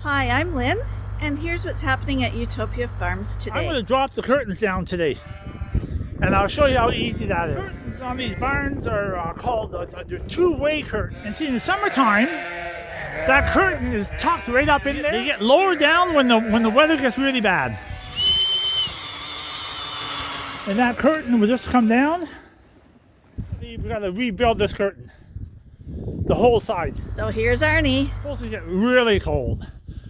Hi, I'm Lynn, and here's what's happening at Ewetopia Farms today. I'm going to drop the curtains down today, and I'll show you how easy that is. Curtains on these barns are called they're two-way curtains. And see, in the summertime, that curtain is tucked right up in there. They get lowered down when the weather gets really bad. And that curtain will just come down. We've got to rebuild this curtain, the whole side. So here's Arnie. It's supposed to get really cold.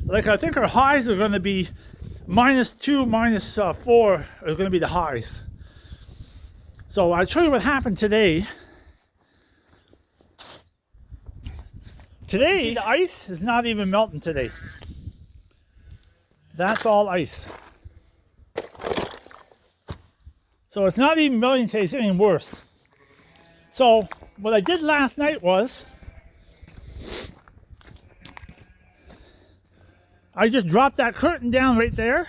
Like, I think our highs are going to be -2, -4 are going to be the highs. So I'll show you what happened today. Today, the ice is not even melting today. That's all ice. So it's not even melting today, it's getting worse. So what I did last night was, I just dropped that curtain down right there.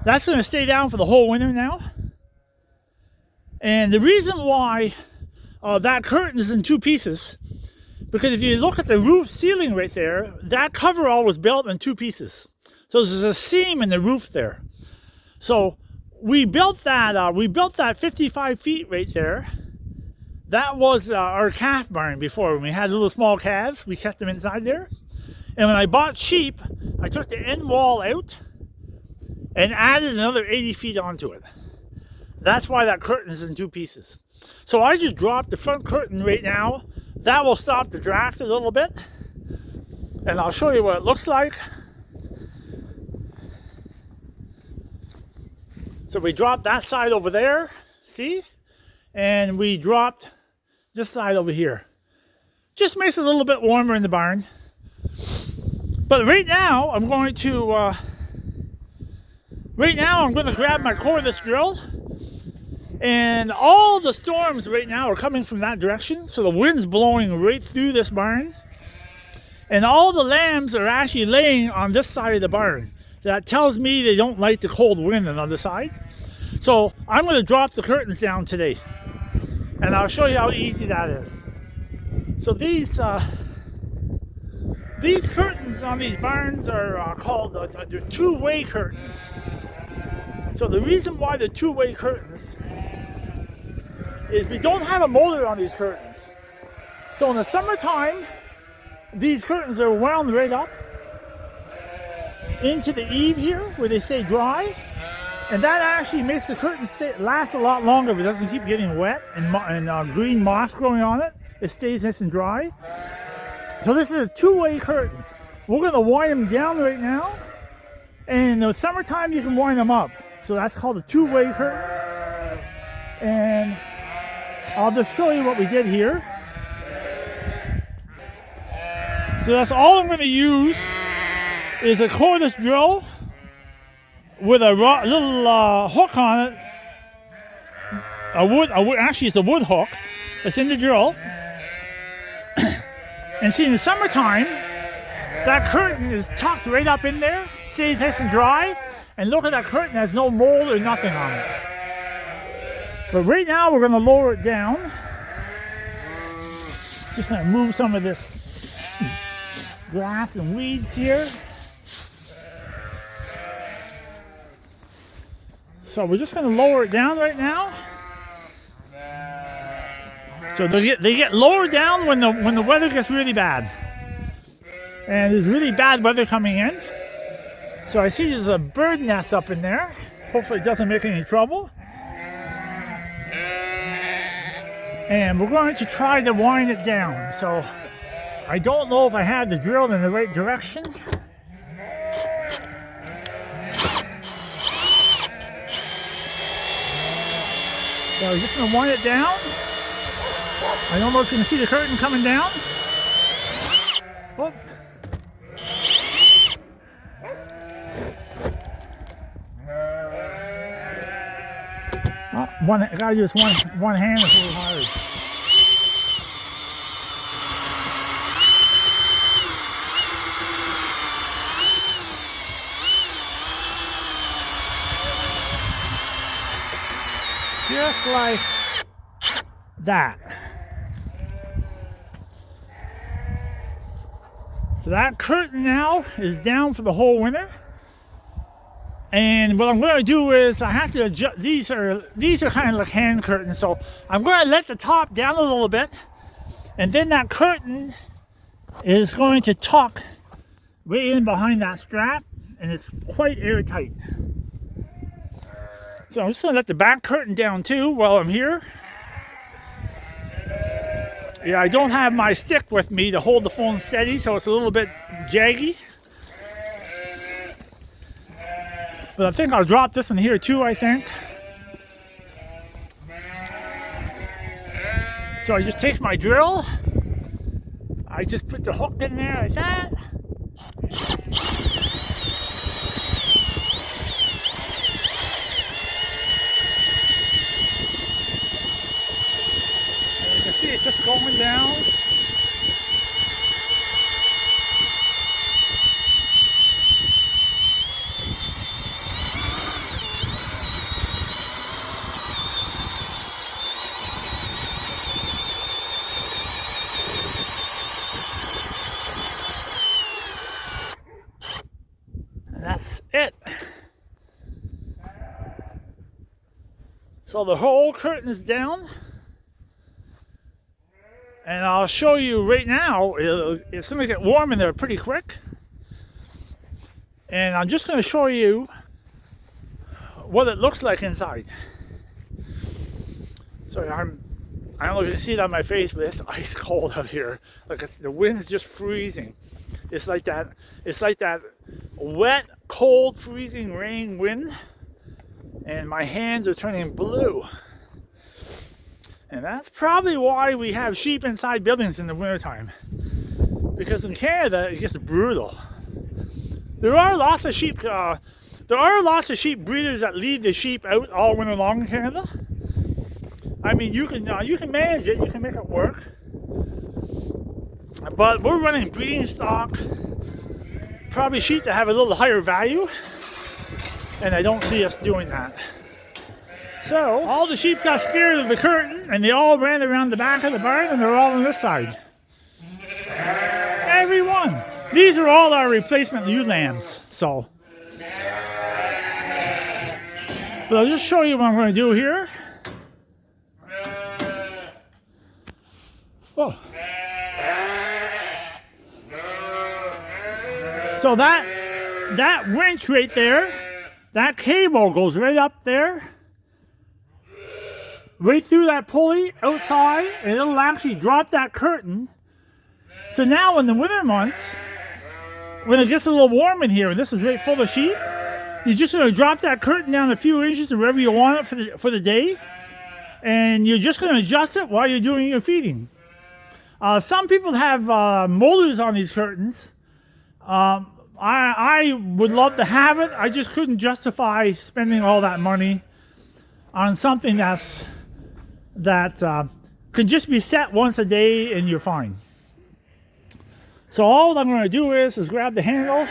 That's going to stay down for the whole winter now. And the reason why that curtain is in two pieces, because if you look at the roof ceiling right there, that coverall was built in two pieces. So there's a seam in the roof there. So we built that 55 feet right there. That was our calf barn before. When we had little small calves, we kept them inside there. And when I bought sheep, I took the end wall out and added another 80 feet onto it. That's why that curtain is in two pieces. So I just dropped the front curtain right now. That will stop the draft a little bit. And I'll show you what it looks like. So we dropped that side over there, see? And we dropped this side over here. Just makes it a little bit warmer in the barn. But right now, I'm going to grab my cordless drill, and all the storms right now are coming from that direction, so the wind's blowing right through this barn, and all the lambs are actually laying on this side of the barn. That tells me they don't like the cold wind on the other side. So I'm going to drop the curtains down today, and I'll show you how easy that is. So these curtains on these barns are called they're two-way curtains. So the reason why they're two-way curtains is we don't have a motor on these curtains. So in the summertime, these curtains are wound right up into the eave here where they stay dry, and that actually makes the curtain last a lot longer if it doesn't keep getting wet and green moss growing on it. It stays nice and dry. So this is a two-way curtain. We're going to wind them down right now, and in the summertime you can wind them up. So that's called a two-way curtain. And I'll just show you what we did here. So that's all I'm going to use is a cordless drill with a little hook on it. Actually it's a wood hook that's in the drill. And see, in the summertime, that curtain is tucked right up in there, stays nice and dry, and look at that curtain, has no mold or nothing on it. But right now, we're going to lower it down. Just going to move some of this grass and weeds here. So we're just going to lower it down right now. So they get lowered down when the weather gets really bad, and there's really bad weather coming in. So I see there's a bird nest up in there. Hopefully it doesn't make any trouble. And we're going to try to wind it down. So I don't know if I have the drill in the right direction. So we're just going to wind it down. I don't know if you can see the curtain coming down. Oh. I gotta use one hand, it's a little hard. Just like that. So that curtain now is down for the whole winter. And what I'm going to do is I have to adjust. These are kind of like hand curtains, so I'm going to let the top down a little bit, and then that curtain is going to tuck way in behind that strap, and it's quite airtight. So I'm just going to let the back curtain down too while I'm here. Yeah, I don't have my stick with me to hold the phone steady, so it's a little bit jaggy. But I think I'll drop this one here too, I think. So I just take my drill. I just put the hook in there like that. And you can see it just going down. That's it. So the whole curtain is down, and I'll show you right now. It's going to get warm in there pretty quick, and I'm just going to show you what it looks like inside. So I don't know if you can see it on my face, but it's ice cold out here. Like the wind's just freezing. It's like that wet, cold, freezing rain wind, and my hands are turning blue. And that's probably why we have sheep inside buildings in the wintertime, because in Canada it gets brutal. There are lots of sheep breeders that leave the sheep out all winter long in Canada. I mean, you can manage it, you can make it work. But we're running breeding stock, probably sheep that have a little higher value, and I don't see us doing that. So all the sheep got scared of the curtain, and they all ran around the back of the barn, and they're all on this side. Every one. These are all our replacement ewe lambs. So, but I'll just show you what I'm going to do here. Oh. So that winch right there, that cable goes right up there, right through that pulley outside, and it'll actually drop that curtain. So now in the winter months, when it gets a little warm in here, and this is right full of sheep, you're just going to drop that curtain down a few inches to wherever you want it for the day, and you're just going to adjust it while you're doing your feeding. Some people have motors on these curtains. I would love to have it. I just couldn't justify spending all that money on something that can just be set once a day and you're fine. So all I'm going to do is grab the handle,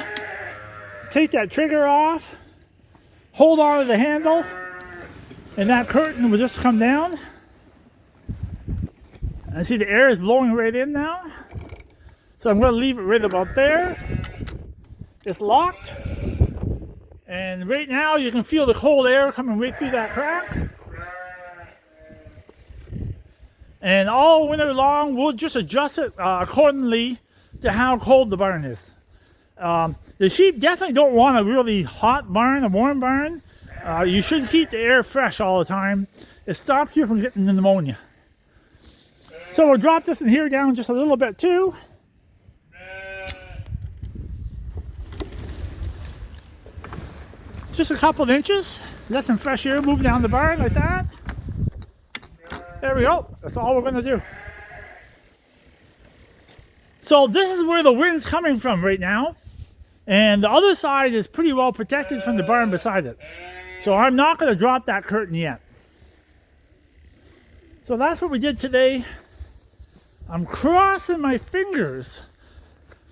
take that trigger off, hold on to the handle, and that curtain will just come down. And see the air is blowing right in now. So I'm going to leave it right about there. It's locked. And right now you can feel the cold air coming right through that crack. And all winter long, we'll just adjust it accordingly to how cold the barn is. The sheep definitely don't want a really hot barn, a warm barn. You should keep the air fresh all the time. It stops you from getting pneumonia. So we'll drop this in here down just a little bit too. Just a couple of inches. Let some fresh air move down the barn like that. There we go. That's all we're going to do. So this is where the wind's coming from right now. And the other side is pretty well protected from the barn beside it. So I'm not going to drop that curtain yet. So that's what we did today. I'm crossing my fingers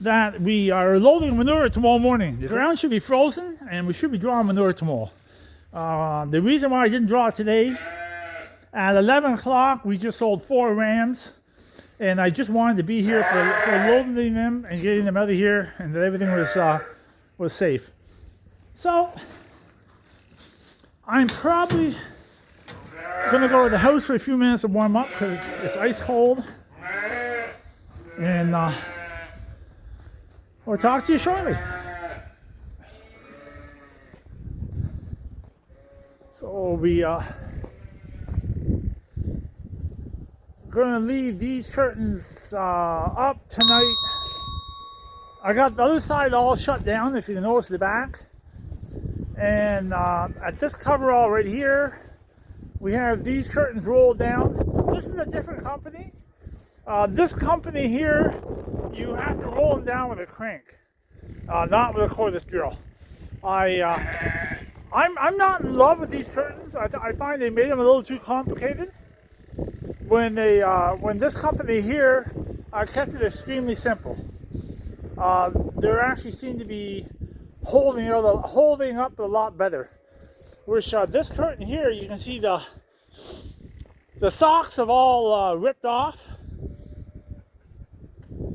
that we are loading manure tomorrow morning. The ground should be frozen and we should be drawing manure tomorrow. The reason why I didn't draw it today, at 11 o'clock we just sold 4 rams And I just wanted to be here for loading them and getting them out of here, and that everything was safe. So I'm probably gonna go to the house for a few minutes to warm up because it's ice cold, and we'll talk to you shortly. So we gonna leave these curtains up tonight. I got the other side all shut down, if you can notice the back. And at this coverall right here, we have these curtains rolled down. This is a different company. This company here, you have to roll them down with a crank, not with a cordless drill. I'm not in love with these curtains. I find they made them a little too complicated. When this company here kept it extremely simple. They actually seem to be holding up a lot better. Which this curtain here, you can see the socks have all ripped off,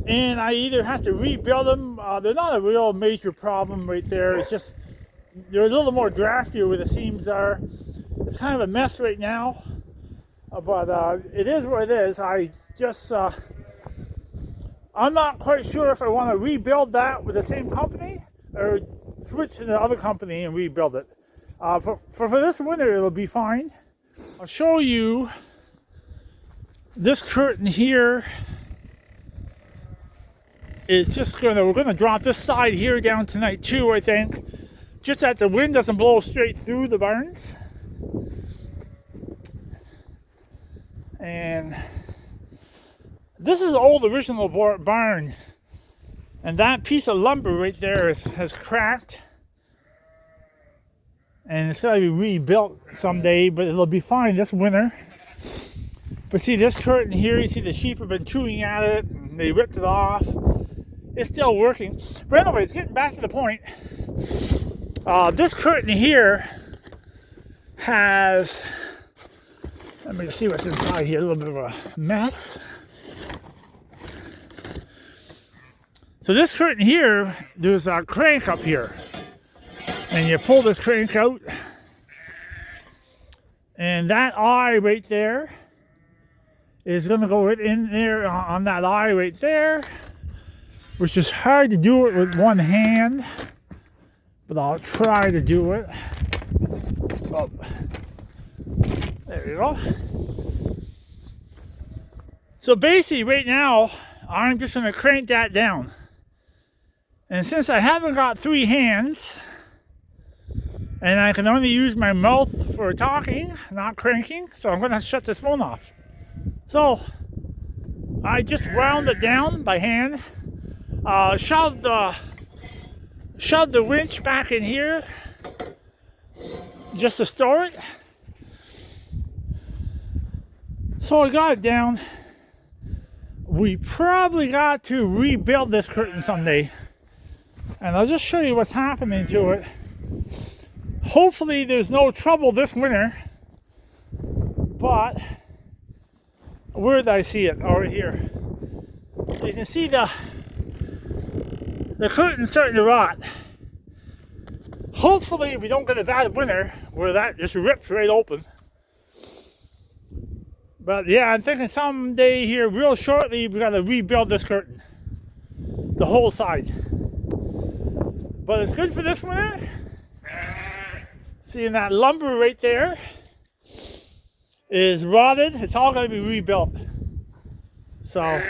and I either have to rebuild them. They're not a real major problem right there. It's just they're a little more draftier where the seams are. It's kind of a mess right now. But it is what it is. I'm not quite sure if I want to rebuild that with the same company or switch to the other company and rebuild it. For this winter, it'll be fine. I'll show you this curtain here. Is just we're gonna drop this side here down tonight too, I think. Just that the wind doesn't blow straight through the barns. And this is the old original barn, and that piece of lumber right there has cracked, and it's got to be rebuilt someday, but it'll be fine this winter. But see this curtain here, you see the sheep have been chewing at it, and they ripped it off. It's still working. But anyways, getting back to the point, this curtain here has, let me see what's inside here, a little bit of a mess. So this curtain here, there's a crank up here. And you pull the crank out. And that eye right there is going to go right in there on that eye right there. Which is hard to do it with one hand. But I'll try to do it. Oh. There we go. So basically right now, I'm just going to crank that down. And since I haven't got three hands, and I can only use my mouth for talking, not cranking, so I'm going to shut this phone off. So, I just wound it down by hand, shoved the winch back in here, just to store it. So I got it down. We probably got to rebuild this curtain someday. And I'll just show you what's happening to it. Hopefully there's no trouble this winter. But where did I see it? Oh, right here. So you can see the curtain's starting to rot. Hopefully we don't get a bad winter where that just rips right open. But yeah, I'm thinking someday here, real shortly, we gotta rebuild this curtain. The whole side. But it's good for this winter. Seeing that lumber right there is rotted. It's all gonna be rebuilt. So.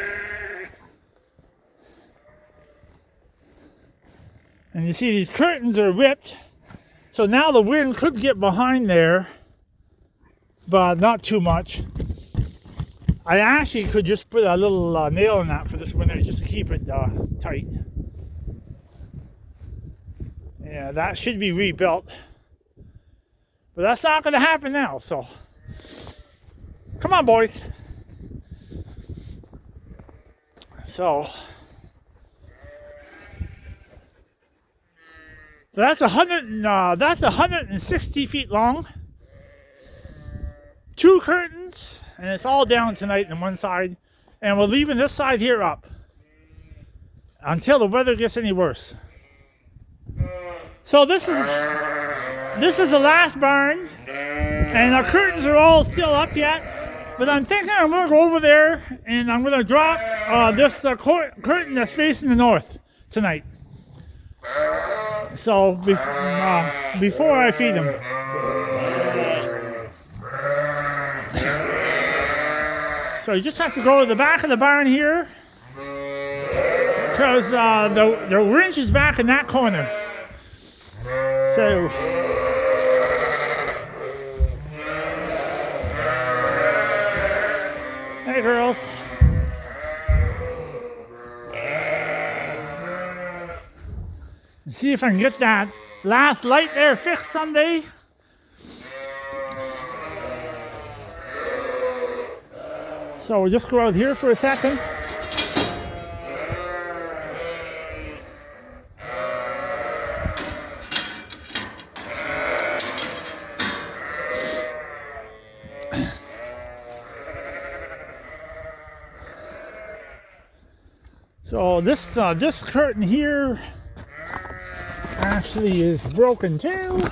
And you see these curtains are ripped. So now the wind could get behind there, but not too much. I actually could just put a little nail in that for this winter just to keep it tight. Yeah, that should be rebuilt. But that's not going to happen now, so. Come on, boys. So that's 160 feet long. 2 curtains, and it's all down tonight on one side. And we're leaving this side here up until the weather gets any worse. So this is the last barn, and our curtains are all still up yet. But I'm thinking I'm going to go over there and I'm going to drop this curtain that's facing the north tonight. So before I feed them. So you just have to go to the back of the barn here, because the winch is back in that corner. So hey girls. See if I can get that last light there fixed someday. So we'll just go out here for a second. So this curtain here actually is broken too.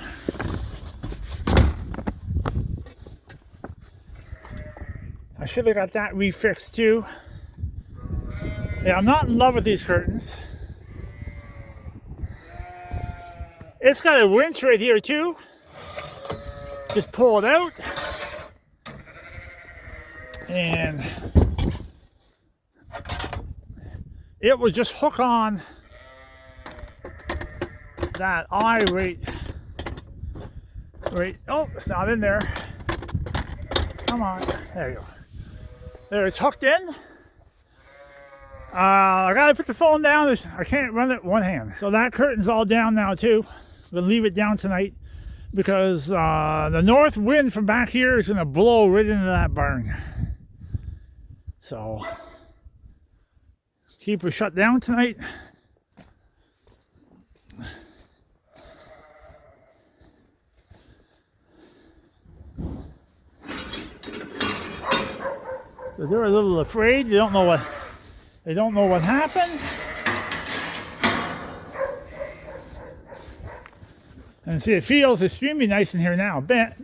I should have got that refixed too. Yeah, I'm not in love with these curtains. It's got a winch right here too. Just pull it out. And it would just hook on that eye right. Oh, it's not in there. Come on, there you go. There, it's hooked in. I gotta put the phone down. I can't run it one hand. So that curtain's all down now too. We'll leave it down tonight because the north wind from back here is gonna blow right into that barn. So keep her shut down tonight. So they're a little afraid. They don't know what happened. And see, it feels extremely nice in here now. Ben,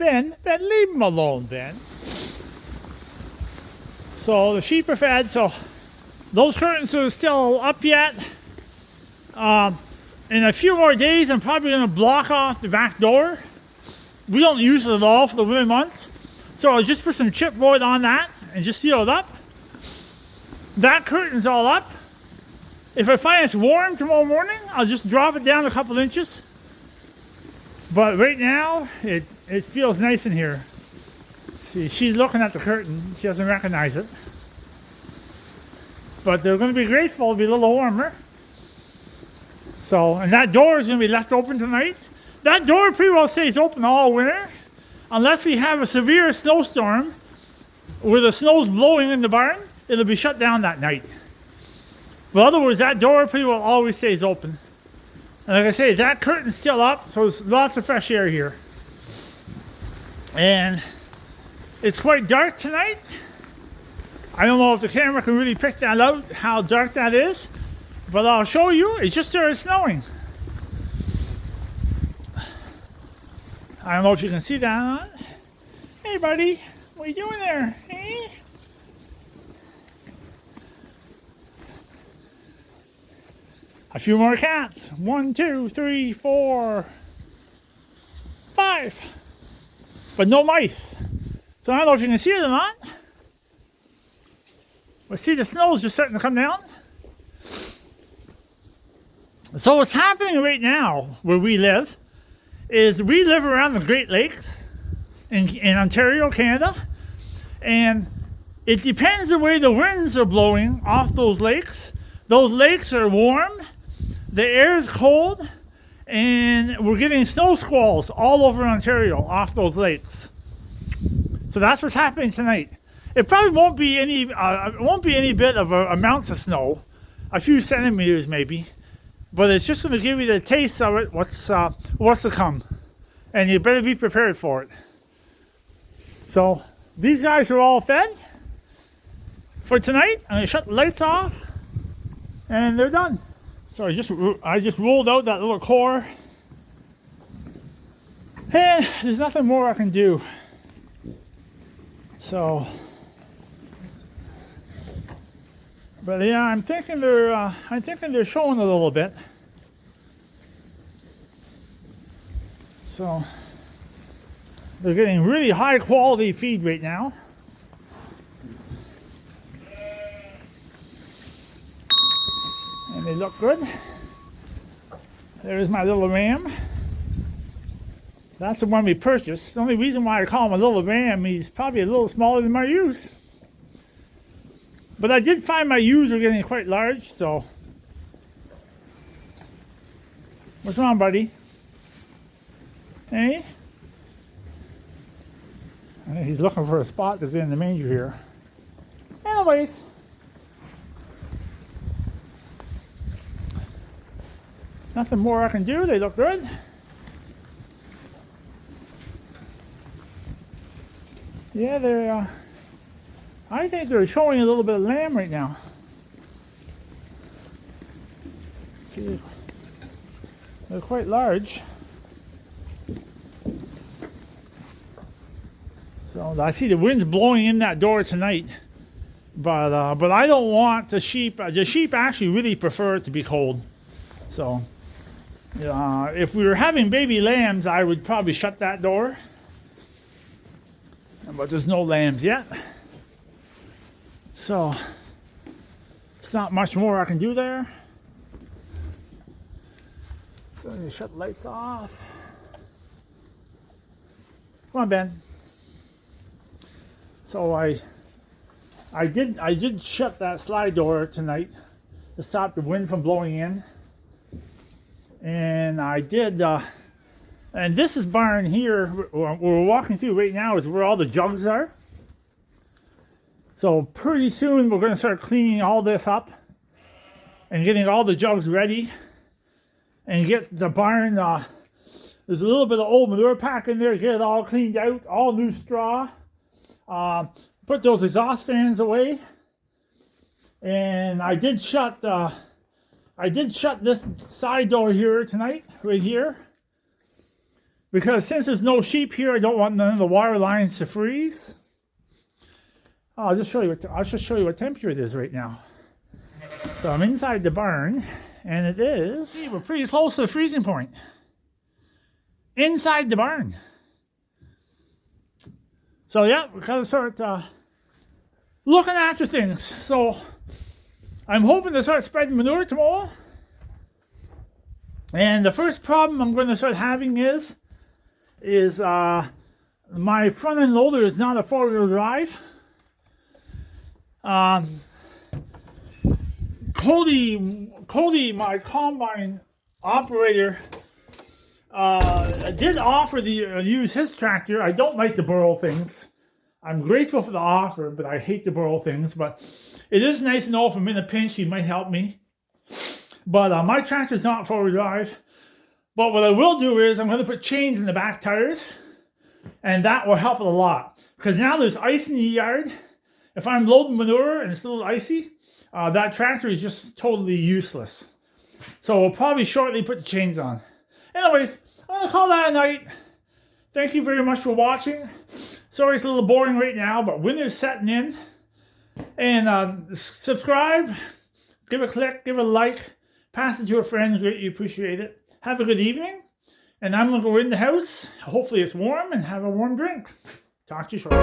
leave him alone, Ben. So the sheep are fed. So those curtains are still up yet. In a few more days, I'm probably going to block off the back door. We don't use it at all for the winter months. So I'll just put some chipboard on that and just seal it up. That curtain's all up. If I find it's warm tomorrow morning, I'll just drop it down a couple inches. But right now, it feels nice in here. See, she's looking at the curtain. She doesn't recognize it. But they're going to be grateful to be a little warmer. So, and that door is going to be left open tonight. That door pretty well stays open all winter, unless we have a severe snowstorm where the snow's blowing in the barn. It'll be shut down that night. But otherwise, that door pretty well always stays open. And like I say, that curtain's still up, so there's lots of fresh air here. And it's quite dark tonight. I don't know if the camera can really pick that out, how dark that is. But I'll show you. It just started snowing. I don't know if you can see that or not. Hey, buddy. What are you doing there? Hey? A few more cats. 1, 2, 3, 4, 5. But no mice. So I don't know if you can see it or not. But see, the snow's just starting to come down. So what's happening right now where we live is we live around the Great Lakes in Ontario, Canada. And it depends the way the winds are blowing off those lakes. Those lakes are warm, the air is cold, and we're getting snow squalls all over Ontario off those lakes. So that's what's happening tonight. It probably won't be any bit of amounts of snow, a few centimeters maybe, but it's just going to give you the taste of it, what's to come, and you better be prepared for it. So these guys are all fed. for tonight. I'm going to shut the lights off, and they're done. So I just rolled out that little core, and there's nothing more I can do. So, but yeah, I'm thinking they're showing a little bit. So they're getting really high quality feed right now. And they look good. There's my little ram. That's the one we purchased. The only reason why I call him a little ram, he's probably a little smaller than my ewes. But I did find my ewes are getting quite large, so. What's wrong, buddy? Hey? I think he's looking for a spot to get in the manger here. Anyways. Nothing more I can do. They look good. Yeah, they're, I think they're showing a little bit of lamb right now. See, they're quite large. So I see the wind's blowing in that door tonight, but I don't want the sheep. The sheep actually really prefer it to be cold. So if we were having baby lambs, I would probably shut that door. But there's no lambs yet, so it's not much more I can do there. So I'm gonna shut the lights off. Come on, Ben. So I did shut that slide door tonight to stop the wind from blowing in, and I did. And this is barn here, we're walking through right now, is where all the jugs are. So pretty soon we're going to start cleaning all this up and getting all the jugs ready and get the barn, there's a little bit of old manure pack in there, get it all cleaned out, all new straw. Put those exhaust fans away. And I did shut this side door here tonight, right here. Because since there's no sheep here, I don't want none of the water lines to freeze. I'll just show you what temperature it is right now. So I'm inside the barn, and it is. See, we're pretty close to the freezing point. Inside the barn. So yeah, we gotta start looking after things. So I'm hoping to start spreading manure tomorrow. And the first problem I'm going to start having is my front end loader is not a 4-wheel drive. Cody, my combine operator, did offer to use his tractor. I don't like to borrow things. I'm grateful for the offer, but I hate to borrow things. But it is nice to know if I'm in a pinch, he might help me. But my tractor's not 4-wheel drive. But what I will do is I'm going to put chains in the back tires, and that will help it a lot. Because now there's ice in the yard. If I'm loading manure and it's a little icy, that tractor is just totally useless. So we'll probably shortly put the chains on. Anyways, I'm going to call that a night. Thank you very much for watching. Sorry it's a little boring right now, but winter's setting in. And subscribe, give a click, give a like, pass it to a friend, greatly appreciate it. Have a good evening, and I'm going to go in the house. Hopefully it's warm, and have a warm drink. Talk to you shortly.